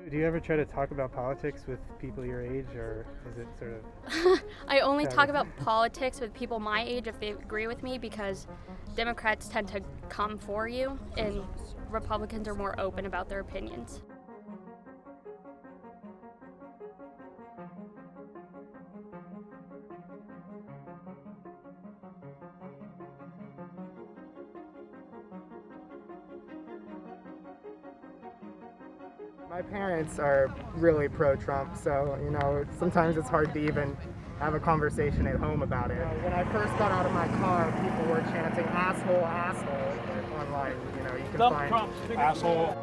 Do you ever try to talk about politics with people your age, or is it sort of... I only talk about politics with people my age if they agree with me, because Democrats tend to come for you and Republicans are more open about their opinions. My parents are really pro-Trump, so, sometimes it's hard to even have a conversation at home about it. When I first got out of my car, people were chanting, asshole, asshole, online, you can Dump find... Trump, asshole.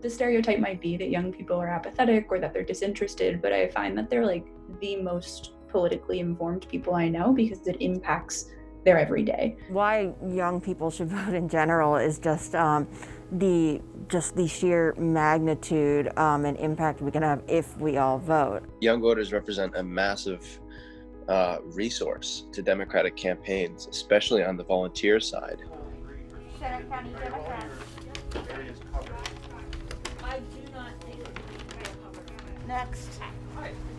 The stereotype might be that young people are apathetic or that they're disinterested, but I find that they're like the most politically informed people I know because it impacts their everyday. Why young people should vote in general is just the sheer magnitude and impact we can have if we all vote. Young voters represent a massive resource to Democratic campaigns, especially on the volunteer side. Center County Democrats. Next.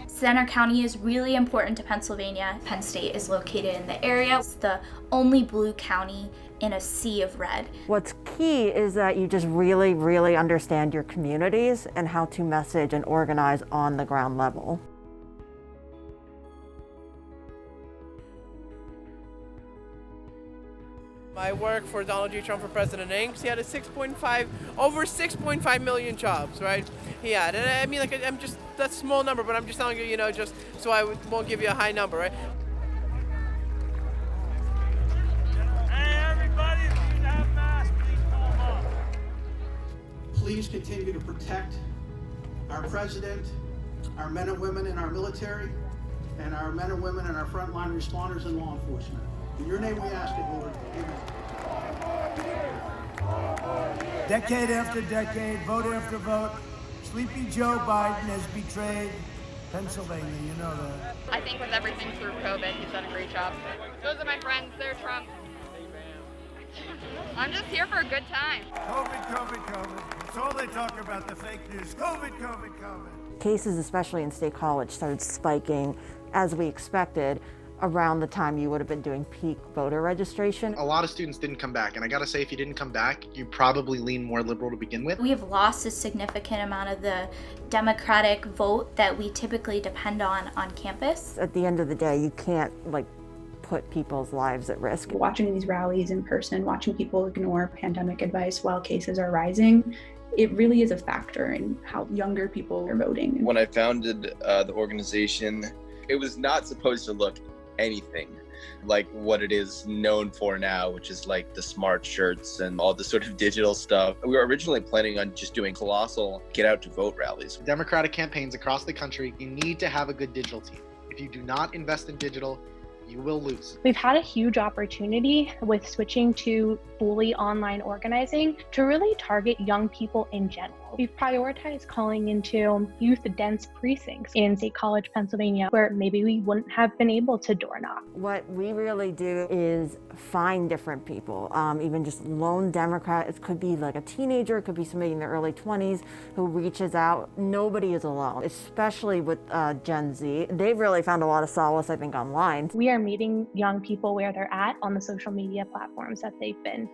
Center County is really important to Pennsylvania. Penn State is located in the area. It's the only blue county in a sea of red. What's key is that you just really, really understand your communities and how to message and organize on the ground level. I work for Donald J. Trump for President Inc. He had over 6.5 million jobs, right? He had, and I mean, that's a small number, but I'm just telling you, just so I won't give you a high number, right? Hey, everybody, if you have masks, please pull them up. Please continue to protect our president, our men and women in our military, and our men and women and our frontline responders and law enforcement. In your name we ask it, Lord. Amen. Decade after decade, vote after vote, Sleepy Joe Biden has betrayed Pennsylvania, you know that. I think with everything through COVID, he's done a great job. Those are my friends, they're Trump. I'm just here for a good time. COVID. That's all they talk about, the fake news. COVID. Cases, especially in State College, started spiking as we expected around the time you would have been doing peak voter registration. A lot of students didn't come back, and I gotta say, if you didn't come back, you probably lean more liberal to begin with. We have lost a significant amount of the Democratic vote that we typically depend on campus. At the end of the day, you can't put people's lives at risk. Watching these rallies in person, watching people ignore pandemic advice while cases are rising, it really is a factor in how younger people are voting. When I founded the organization, it was not supposed to look anything like what it is known for now, which is like the smart shirts and all the sort of digital stuff. We were originally planning on just doing colossal get out to vote rallies. Democratic campaigns across the country, you need to have a good digital team. If you do not invest in digital, you will lose. We've had a huge opportunity with switching to fully online organizing to really target young people in general. We've prioritized calling into youth-dense precincts in State College, Pennsylvania, where maybe we wouldn't have been able to door knock. What we really do is find different people, even just lone Democrat. It could be like a teenager, it could be somebody in their early 20s who reaches out. Nobody is alone, especially with Gen Z. They've really found a lot of solace, I think, online. We are meeting young people where they're at on the social media platforms that they've been,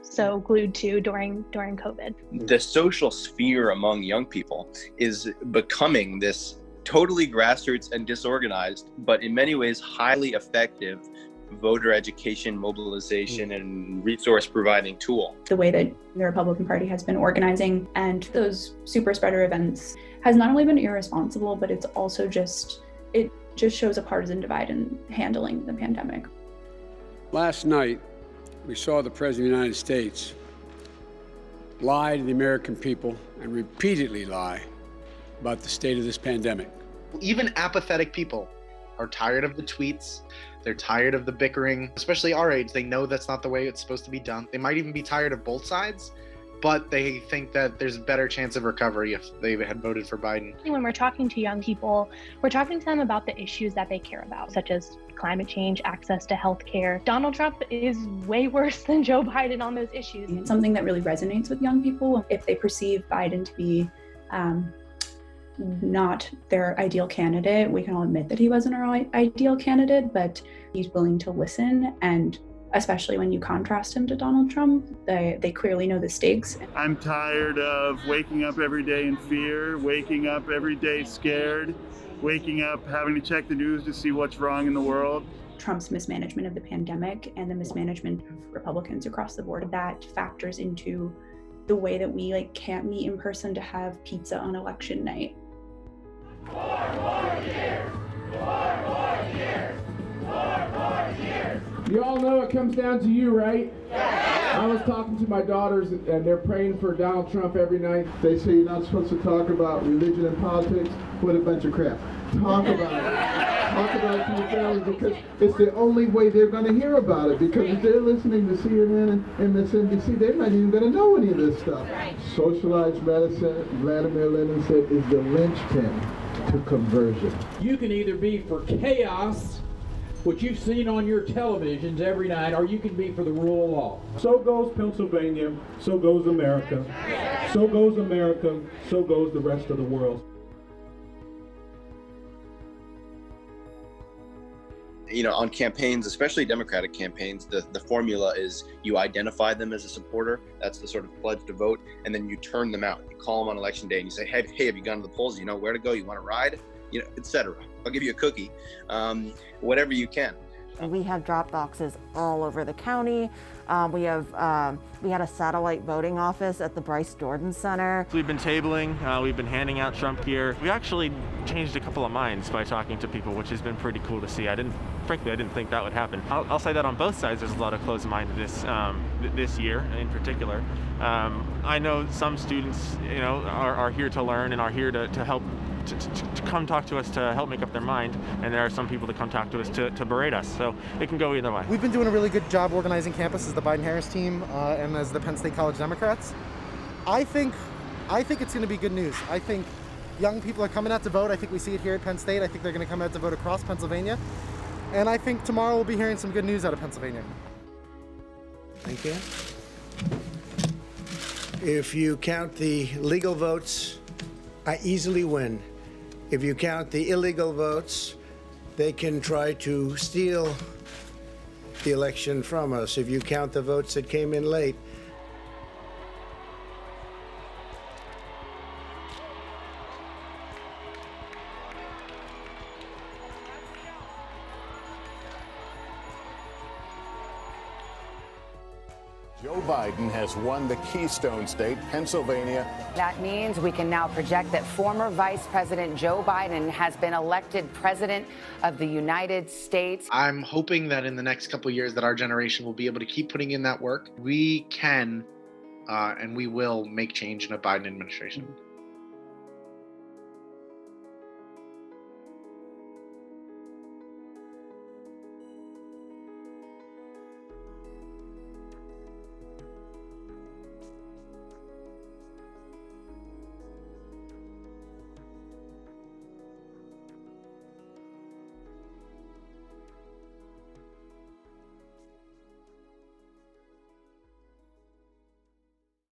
so glued to during COVID. The social sphere among young people is becoming this totally grassroots and disorganized, but in many ways highly effective voter education, mobilization, and resource providing tool. The way that the Republican Party has been organizing and those super spreader events has not only been irresponsible, but it's also just shows a partisan divide in handling the pandemic. Last night, we saw the President of the United States lie to the American people and repeatedly lie about the state of this pandemic. Even apathetic people are tired of the tweets. They're tired of the bickering, especially our age. They know that's not the way it's supposed to be done. They might even be tired of both sides, but they think that there's a better chance of recovery if they had voted for Biden. When we're talking to young people, we're talking to them about the issues that they care about, such as climate change, access to health care. Donald Trump is way worse than Joe Biden on those issues. It's something that really resonates with young people. If they perceive Biden to be not their ideal candidate, we can all admit that he wasn't our ideal candidate, but he's willing to listen, and especially when you contrast him to Donald Trump, they clearly know the stakes. I'm tired of waking up every day in fear, waking up every day scared, waking up having to check the news to see what's wrong in the world. Trump's mismanagement of the pandemic and the mismanagement of Republicans across the board, that factors into the way that we can't meet in person to have pizza on election night. 4 more years! 4 more years! 4 more years! You all know it comes down to you, right? Yeah. I was talking to my daughters, and they're praying for Donald Trump every night. They say you're not supposed to talk about religion and politics. What a bunch of crap. Talk about it. Talk about it to your families, because it's the only way they're going to hear about it. Because if they're listening to CNN and MSNBC, they're not even going to know any of this stuff. Socialized medicine, Vladimir Lenin said, is the linchpin to conversion. You can either be for chaos, which you've seen on your televisions every night, or you can be for the rule of law. So goes Pennsylvania, so goes America. So goes America, so goes the rest of the world. You know, on campaigns, especially Democratic campaigns, the formula is you identify them as a supporter. That's the sort of pledge to vote. And then you turn them out. You call them on election day and you say, hey, have you gone to the polls? You know where to go? You want to ride? You know, etc. I'll give you a cookie, whatever you can. We have drop boxes all over the county. We had a satellite voting office at the Bryce Jordan Center. We've been tabling, we've been handing out Trump gear. We actually changed a couple of minds by talking to people, which has been pretty cool to see. Frankly, I didn't think that would happen. I'll say that on both sides, there's a lot of closed-mindedness this year in particular. I know some students, you know, are here to learn and are here to help to come talk to us to help make up their mind, and there are some people that come talk to us to berate us, so it can go either way. We've been doing a really good job organizing campus as the Biden-Harris team and as the Penn State College Democrats. I think it's going to be good news. I think young people are coming out to vote. I think we see it here at Penn State. I think they're going to come out to vote across Pennsylvania, and I think tomorrow we'll be hearing some good news out of Pennsylvania. Thank you. If you count the legal votes, I easily win. If you count the illegal votes, they can try to steal the election from us. If you count the votes that came in late, Joe Biden has won the Keystone State, Pennsylvania. That means we can now project that former Vice President Joe Biden has been elected President of the United States. I'm hoping that in the next couple of years that our generation will be able to keep putting in that work. We can and we will make change in a Biden administration.